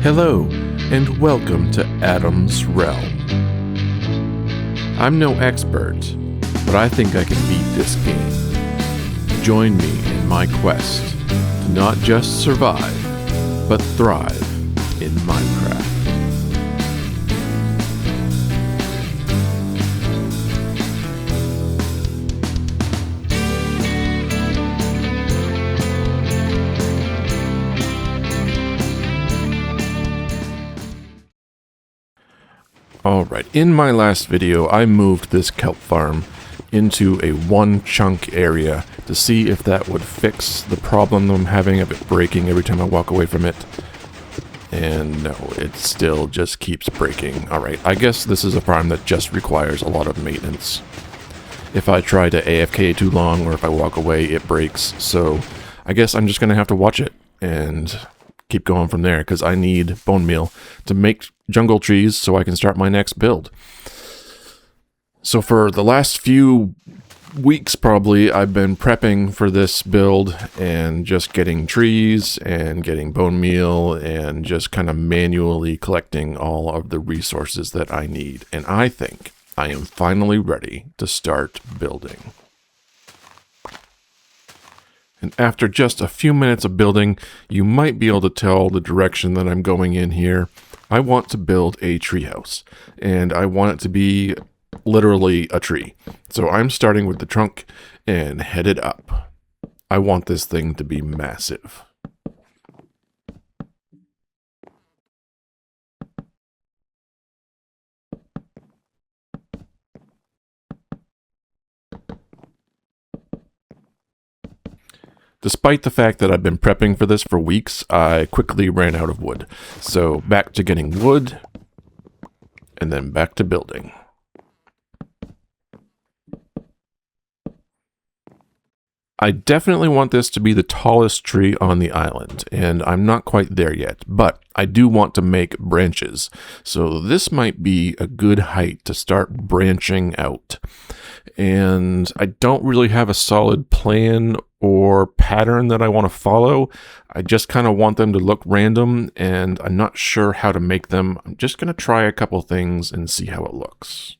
Hello, and welcome to Adam's Realm. I'm no expert, but I think I can beat this game. Join me in my quest to not just survive, but thrive in Minecraft. Alright, in my last video, I moved this kelp farm into a one chunk area to see if that would fix the problem I'm having of it breaking every time I walk away from it. And no, it still just keeps breaking. Alright, I guess this is a farm that just requires a lot of maintenance. If I try to AFK too long or if I walk away, it breaks. So I guess I'm just going to have to watch it and keep going from there, because I need bone meal to make jungle trees so I can start my next build. So for the last few weeks probably, I've been prepping for this build and just getting trees and getting bone meal and just kind of manually collecting all of the resources that I need. And I think I am finally ready to start building. And after just a few minutes of building, you might be able to tell the direction that I'm going in here. I want to build a treehouse, and I want it to be literally a tree. So I'm starting with the trunk and headed up. I want this thing to be massive. Despite the fact that I've been prepping for this for weeks, I quickly ran out of wood. So back to getting wood, and then back to building. I definitely want this to be the tallest tree on the island, and I'm not quite there yet, but I do want to make branches. So this might be a good height to start branching out. And I don't really have a solid plan or pattern that I want to follow. I just kind of want them to look random, and I'm not sure how to make them. I'm just going to try a couple things and see how it looks.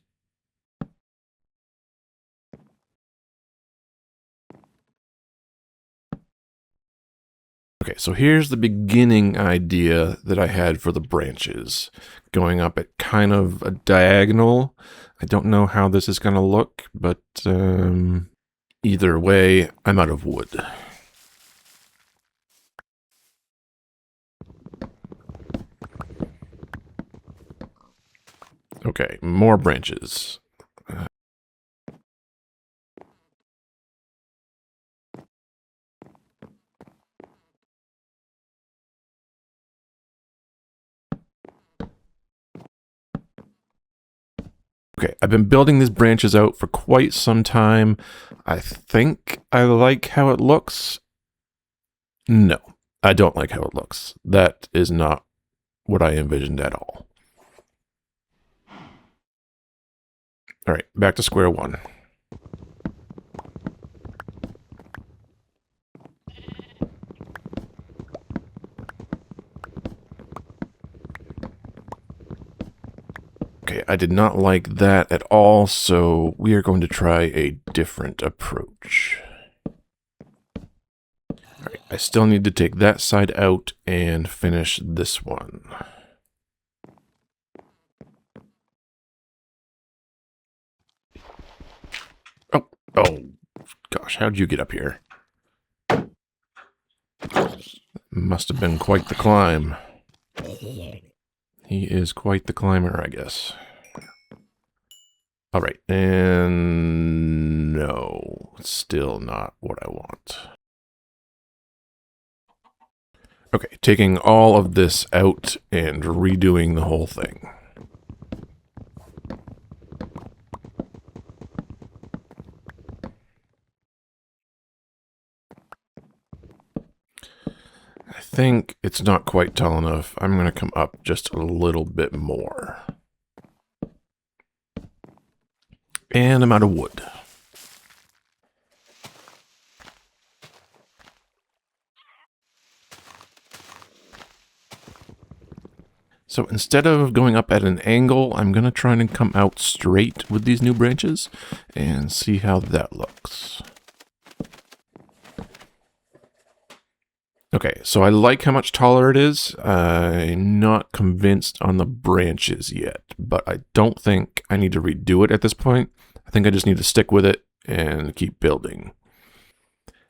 Okay, so here's the beginning idea that I had for the branches. Going up at kind of a diagonal. I don't know how this is going to look, but either way, I'm out of wood. Okay, more branches. Okay, I've been building these branches out for quite some time. I think I like how it looks. No, I don't like how it looks. That is not what I envisioned at all. All right, back to square one. Okay, I did not like that at all, so we are going to try a different approach. Alright, I still need to take that side out and finish this one. Oh, gosh, how'd you get up here? Must have been quite the climb. He is quite the climber, I guess. All right, and no, still not what I want. Okay, taking all of this out and redoing the whole thing. I think it's not quite tall enough. I'm going to come up just a little bit more. And I'm out of wood. So instead of going up at an angle, I'm going to try and come out straight with these new branches and see how that looks. Okay, so I like how much taller it is. I'm not convinced on the branches yet, but I don't think I need to redo it at this point. I think I just need to stick with it and keep building.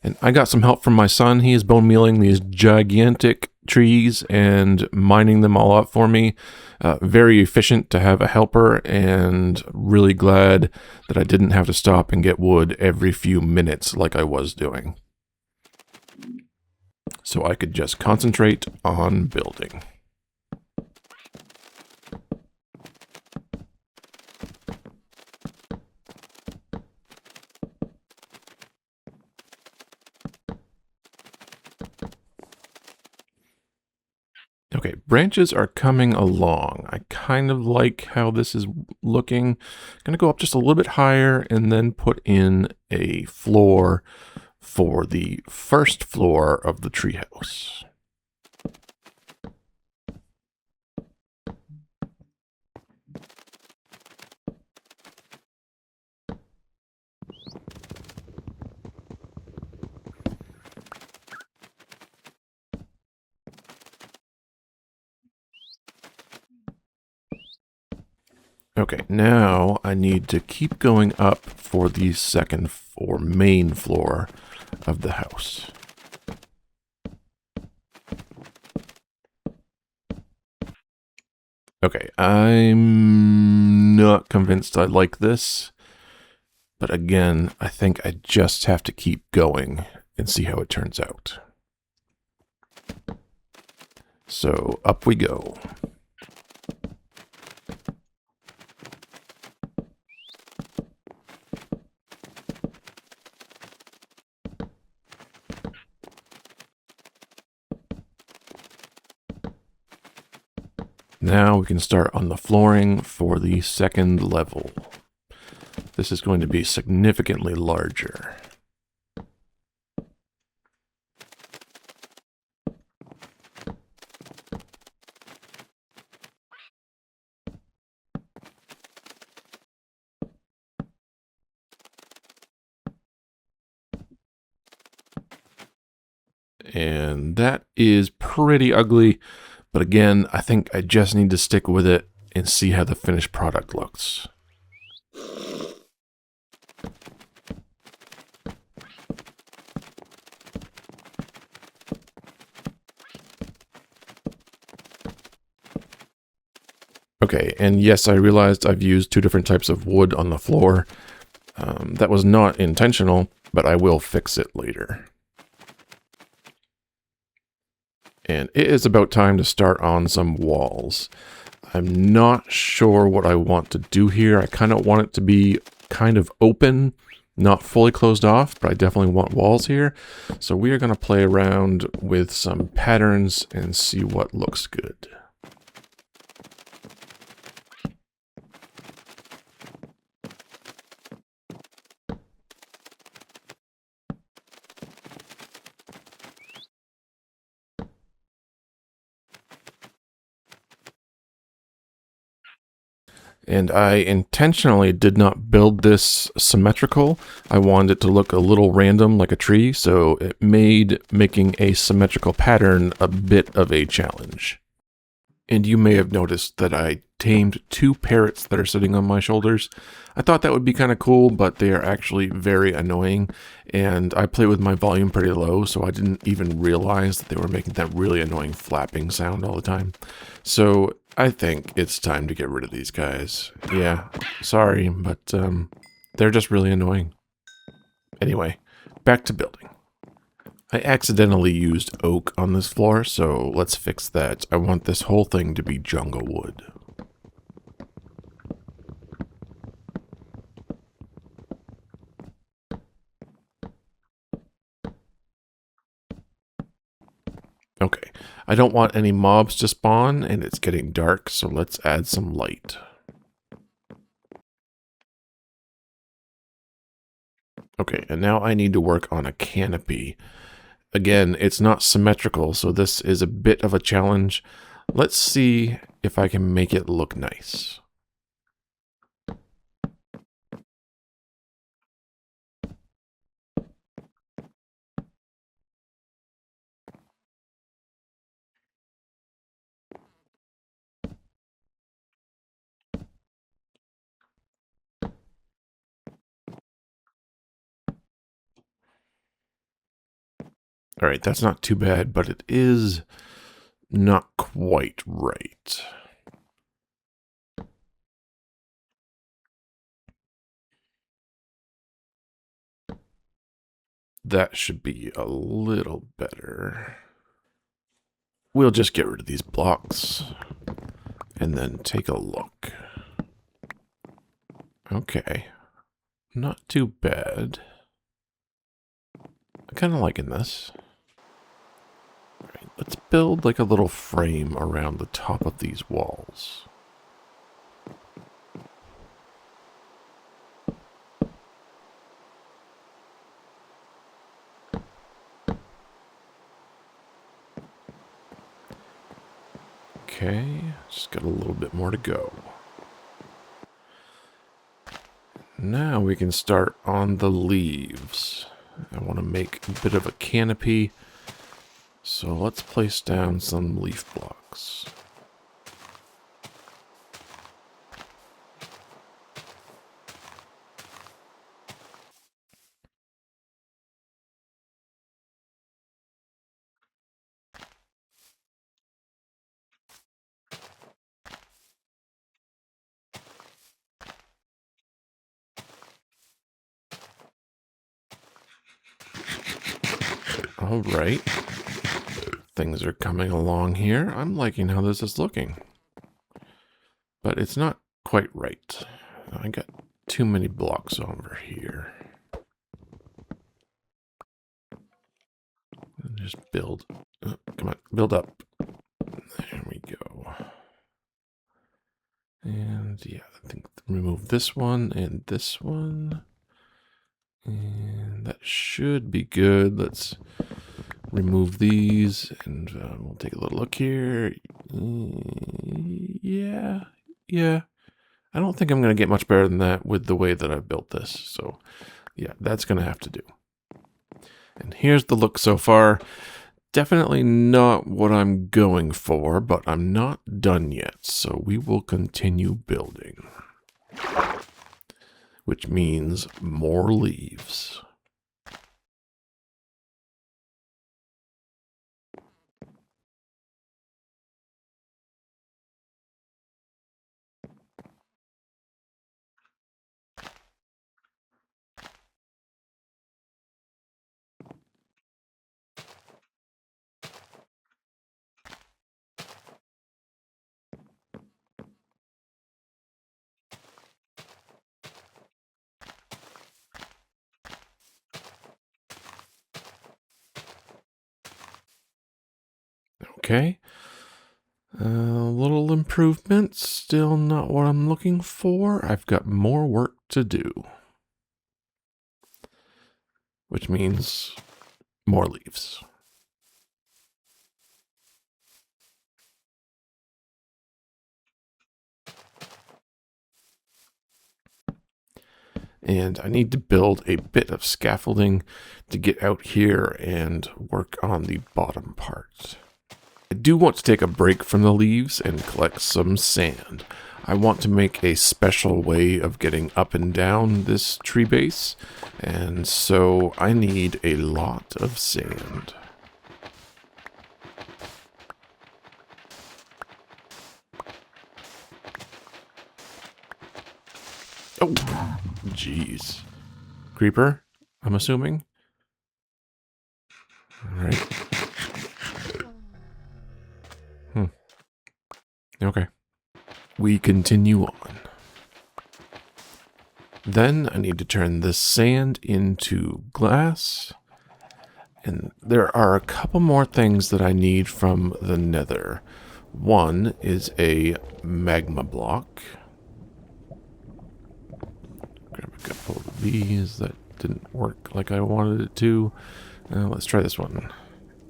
And I got some help from my son. He is bone mealing these gigantic trees and mining them all up for me. Very efficient to have a helper, and really glad that I didn't have to stop and get wood every few minutes like I was doing. So I could just concentrate on building. Okay, branches are coming along. I kind of like how this is looking. Going to go up just a little bit higher and then put in a floor for the first floor of the treehouse. Okay, now I need to keep going up for the second or main floor of the house. Okay, I'm not convinced I like this, but again, I think I just have to keep going and see how it turns out. So up we go. Now we can start on the flooring for the second level. This is going to be significantly larger. And that is pretty ugly. But again, I think I just need to stick with it and see how the finished product looks. Okay, and yes, I realized I've used two different types of wood on the floor. That was not intentional, but I will fix it later. And it is about time to start on some walls. I'm not sure what I want to do here. I kind of want it to be kind of open, not fully closed off, but I definitely want walls here. So we are going to play around with some patterns and see what looks good. And I intentionally did not build this symmetrical. I wanted it to look a little random like a tree, so it made making a symmetrical pattern a bit of a challenge. And you may have noticed that I tamed two parrots that are sitting on my shoulders. I thought that would be kind of cool, but they are actually very annoying. And I play with my volume pretty low, so I didn't even realize that they were making that really annoying flapping sound all the time. So I think it's time to get rid of these guys. Yeah, sorry, but they're just really annoying. Anyway, back to building. I accidentally used oak on this floor, so let's fix that. I want this whole thing to be jungle wood. Okay, I don't want any mobs to spawn, and it's getting dark, so let's add some light. Okay, and now I need to work on a canopy. Again, it's not symmetrical, so this is a bit of a challenge. Let's see if I can make it look nice. All right, that's not too bad, but it is not quite right. That should be a little better. We'll just get rid of these blocks and then take a look. Okay, not too bad. I'm kind of liking this. All right, let's build like a little frame around the top of these walls. Okay, just got a little bit more to go. Now we can start on the leaves. I want to make a bit of a canopy, so let's place down some leaf blocks. All right. Things are coming along here. I'm liking how this is looking. But it's not quite right. I got too many blocks over here. Just build. Come on, build up. There we go. And yeah, I think remove this one and this one. And that should be good. Let's remove these and we'll take a little look here. Yeah. I don't think I'm going to get much better than that with the way that I've built this. So yeah, that's going to have to do. And here's the look so far. Definitely not what I'm going for, but I'm not done yet. So we will continue building. Which means more leaves. Okay. A little improvement, still not what I'm looking for. I've got more work to do. Which means more leaves. And I need to build a bit of scaffolding to get out here and work on the bottom part. I do want to take a break from the leaves and collect some sand. I want to make a special way of getting up and down this tree base, and so I need a lot of sand. Oh, jeez. Creeper, I'm assuming? All right. Okay. We continue on. Then I need to turn this sand into glass. And there are a couple more things that I need from the nether. One is a magma block. Grab a couple of these. That didn't work like I wanted it to. Let's try this one.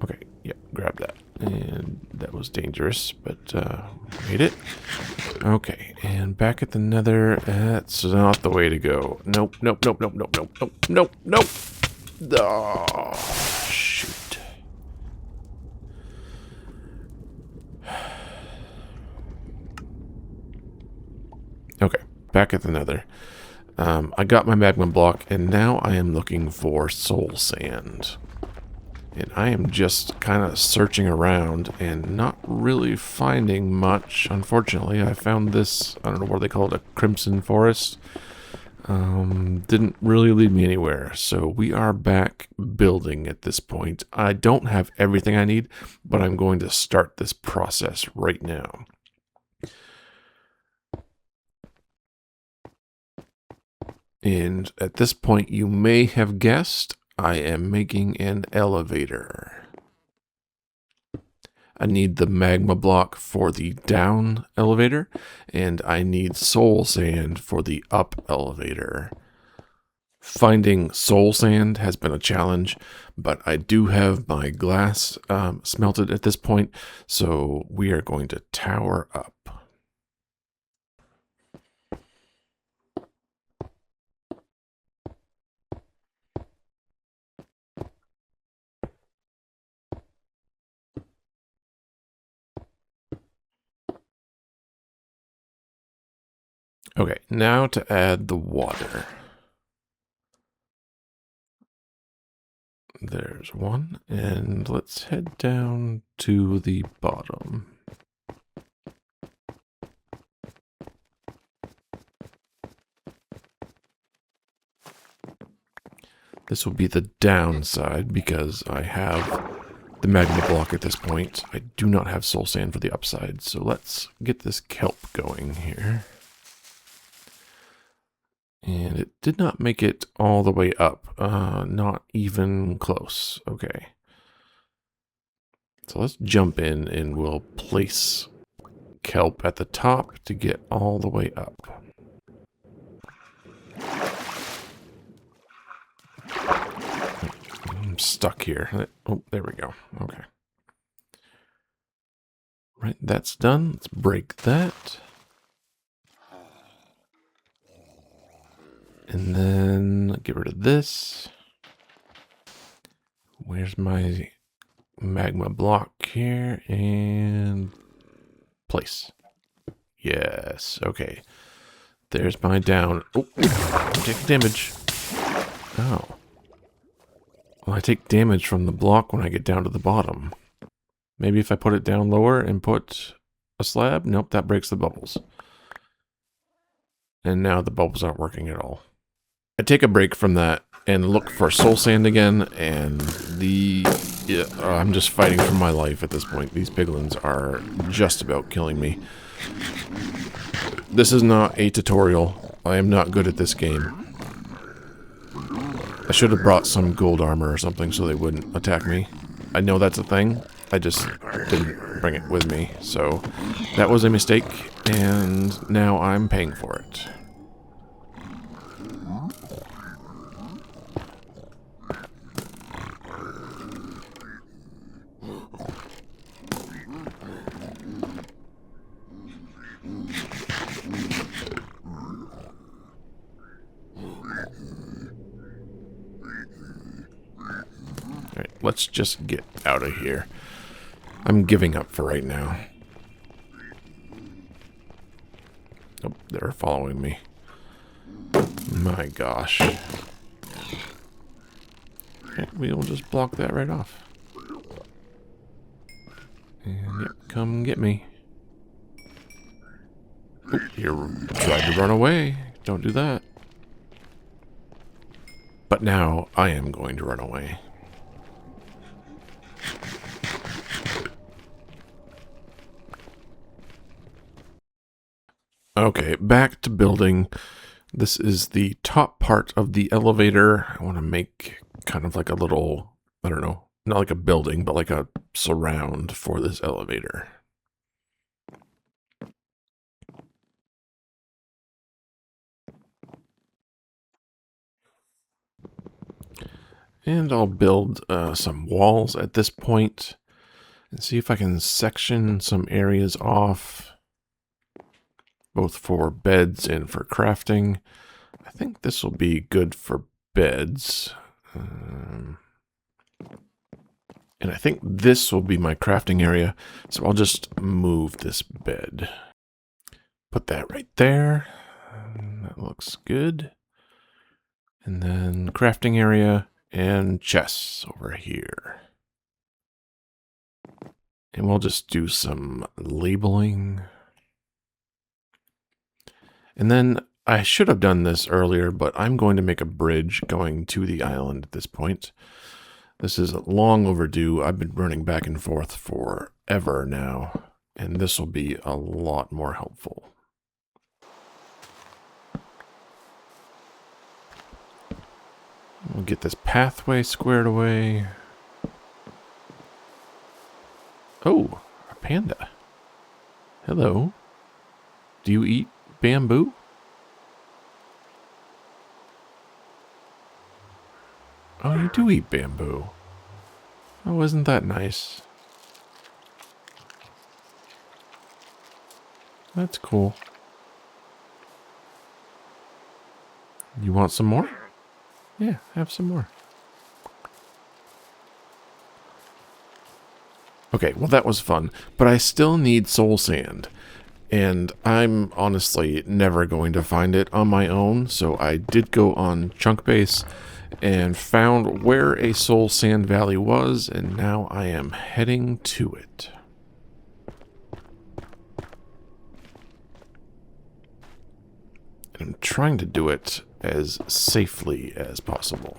Okay, yeah, grab that. And that was dangerous, but made it. Okay, and back at the nether. That's not the way to go. Nope, nope, nope, nope, nope, nope, nope, nope, nope. Oh, shoot. Okay, back at the nether. I got my magma block, and now I am looking for soul sand. And I am just kind of searching around and not really finding much. Unfortunately, I found this, I don't know what they call it, a crimson forest. Didn't really lead me anywhere. So we are back building at this point. I don't have everything I need, but I'm going to start this process right now. And at this point, you may have guessed, I am making an elevator. I need the magma block for the down elevator, and I need soul sand for the up elevator. Finding soul sand has been a challenge, but I do have my glass smelted at this point, so we are going to tower up. Okay, now to add the water. There's one, and let's head down to the bottom. This will be the downside because I have the magma block at this point. I do not have soul sand for the upside, so let's get this kelp going here. And it did not make it all the way up. Not even close. Okay. So let's jump in and we'll place kelp at the top to get all the way up. I'm stuck here. Oh, there we go. Okay. Right, that's done. Let's break that. And then get rid of this. Where's my magma block here? And place. Yes, okay. There's my down. Oh, I'm taking damage. Oh. Well, I take damage from the block when I get down to the bottom. Maybe if I put it down lower and put a slab? Nope, that breaks the bubbles. And now the bubbles aren't working at all. I take a break from that and look for soul sand again, and I'm just fighting for my life at this point. These piglins are just about killing me. This is not a tutorial. I am not good at this game. I should have brought some gold armor or something so they wouldn't attack me. I know that's a thing. I just didn't bring it with me. So that was a mistake, and now I'm paying for it. Alright, let's just get out of here. I'm giving up for right now. Oh, they're following me. My gosh. Okay, we'll just block that right off. And yep, come get me. Oh, you're trying to run away. Don't do that. But now I am going to run away. Okay, back to building. This is the top part of the elevator. I want to make kind of like a little, I don't know, not like a building, but like a surround for this elevator. And I'll build some walls at this point. and see if I can section some areas off, both for beds and for crafting. I think this will be good for beds. And I think this will be my crafting area, so I'll just move this bed. Put that right there. That looks good. And then crafting area and chests over here. And we'll just do some labeling. And then I should have done this earlier, but I'm going to make a bridge going to the island at this point. This is long overdue. I've been running back and forth forever now, and this will be a lot more helpful. We'll get this pathway squared away. Oh, a panda. Hello. Do you eat bamboo? Oh, you do eat bamboo. Oh, isn't that nice? That's cool. You want some more? Yeah, have some more. Okay, well that was fun, but I still need soul sand. And I'm honestly never going to find it on my own, so I did go on Chunkbase and found where a soul sand valley was, and now I am heading to it. And I'm trying to do it as safely as possible.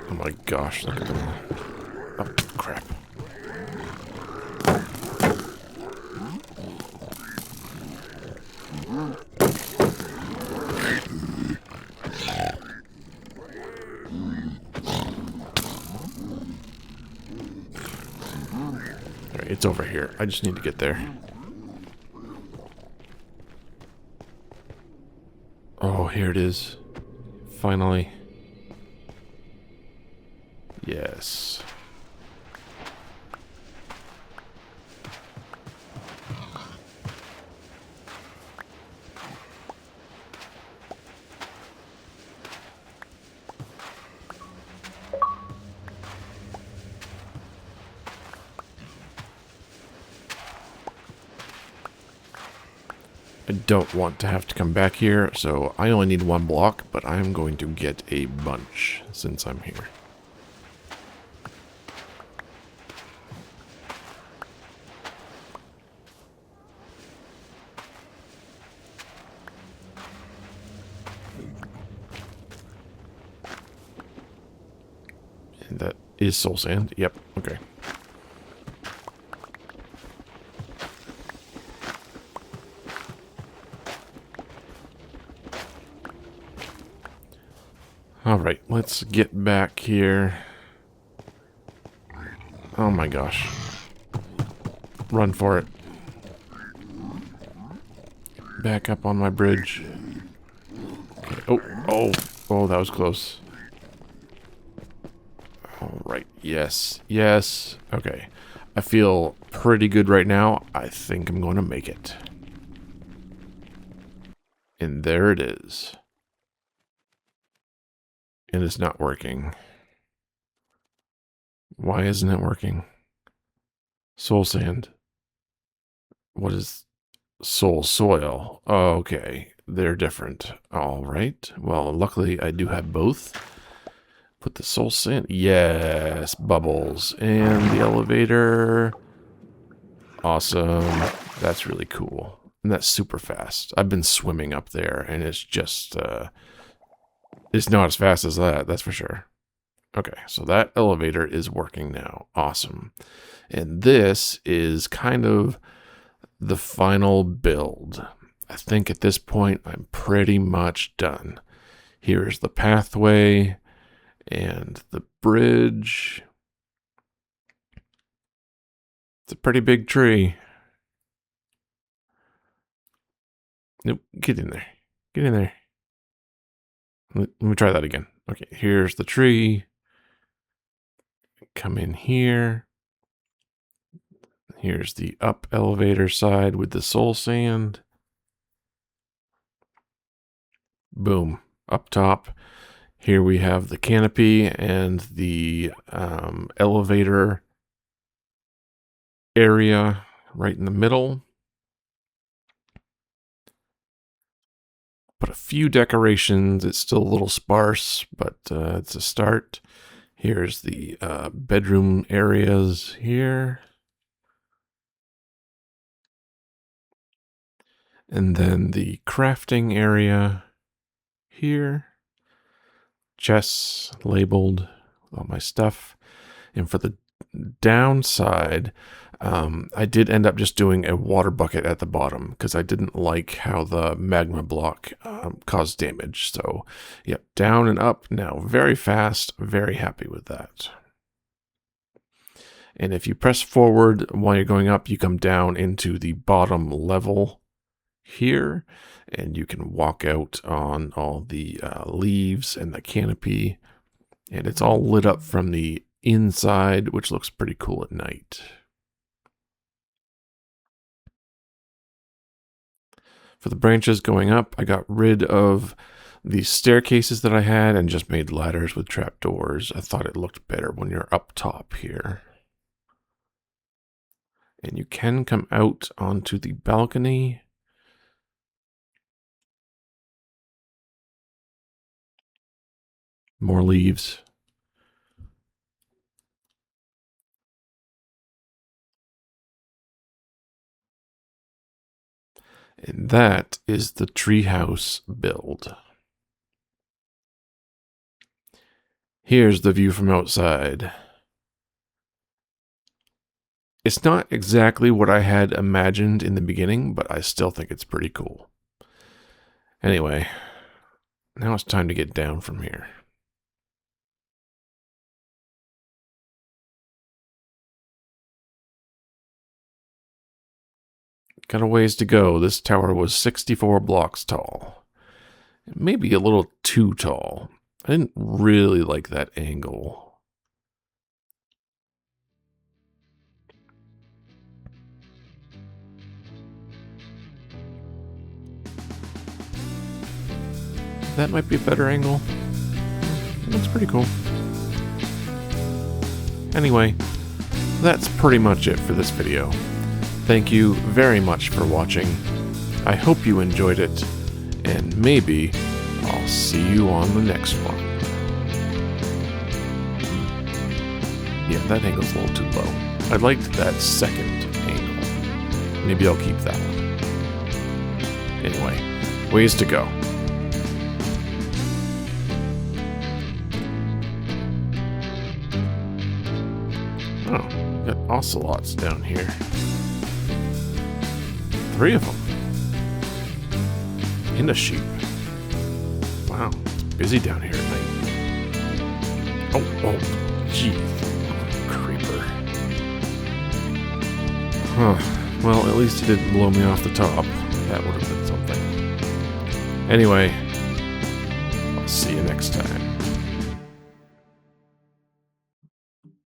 Oh my gosh, look at them. Oh, crap. Alright, it's over here. I just need to get there. Oh, here it is. Finally. Yes. I don't want to have to come back here, so I only need one block, but I'm going to get a bunch since I'm here. And that is soul sand. Yep, okay. Alright, let's get back here. Oh my gosh. Run for it. Back up on my bridge. Okay. Oh, that was close. Alright, yes, yes. Okay. I feel pretty good right now. I think I'm going to make it. And there it is. And it's not working. Why isn't it working? Soul sand. What is soul soil? Oh, okay. They're different. All right. Well, luckily I do have both. Put the soul sand. Yes, bubbles. And the elevator. Awesome. That's really cool. And that's super fast. I've been swimming up there, and it's just... it's not as fast as that, that's for sure. Okay, so that elevator is working now. Awesome. And this is kind of the final build. I think at this point, I'm pretty much done. Here's the pathway and the bridge. It's a pretty big tree. Nope, get in there. Get in there. Let me try that again. Okay, here's the tree. Come in here. Here's the up elevator side with the soul sand. Boom, up top. Here we have the canopy and the elevator area right in the middle. Put a few decorations. It's still a little sparse, but it's a start. Here's the bedroom areas here. And then the crafting area here. Chests labeled with all my stuff. And for the downside, I did end up just doing a water bucket at the bottom because I didn't like how the magma block caused damage. So, yep, down and up now very fast. Very happy with that. And if you press forward while you're going up, you come down into the bottom level here, and you can walk out on all the leaves and the canopy, and it's all lit up from the inside, which looks pretty cool at night. For the branches going up, I got rid of the staircases that I had and just made ladders with trapdoors. I thought it looked better when you're up top here. And you can come out onto the balcony. More leaves. And that is the treehouse build. Here's the view from outside. It's not exactly what I had imagined in the beginning, but I still think it's pretty cool. Anyway, now it's time to get down from here. Got a ways to go. This tower was 64 blocks tall. Maybe a little too tall. I didn't really like that angle. That might be a better angle. Looks pretty cool. Anyway, that's pretty much it for this video. Thank you very much for watching. I hope you enjoyed it, and maybe I'll see you on the next one. Yeah, that angle's a little too low. I liked that second angle. Maybe I'll keep that one. Anyway, ways to go. Oh, got ocelots down here. 3 of them. And a sheep. Wow, it's busy down here at night. Oh, jeez. Creeper. Huh. Well, at least he didn't blow me off the top. That would have been something. Anyway, I'll see you next time.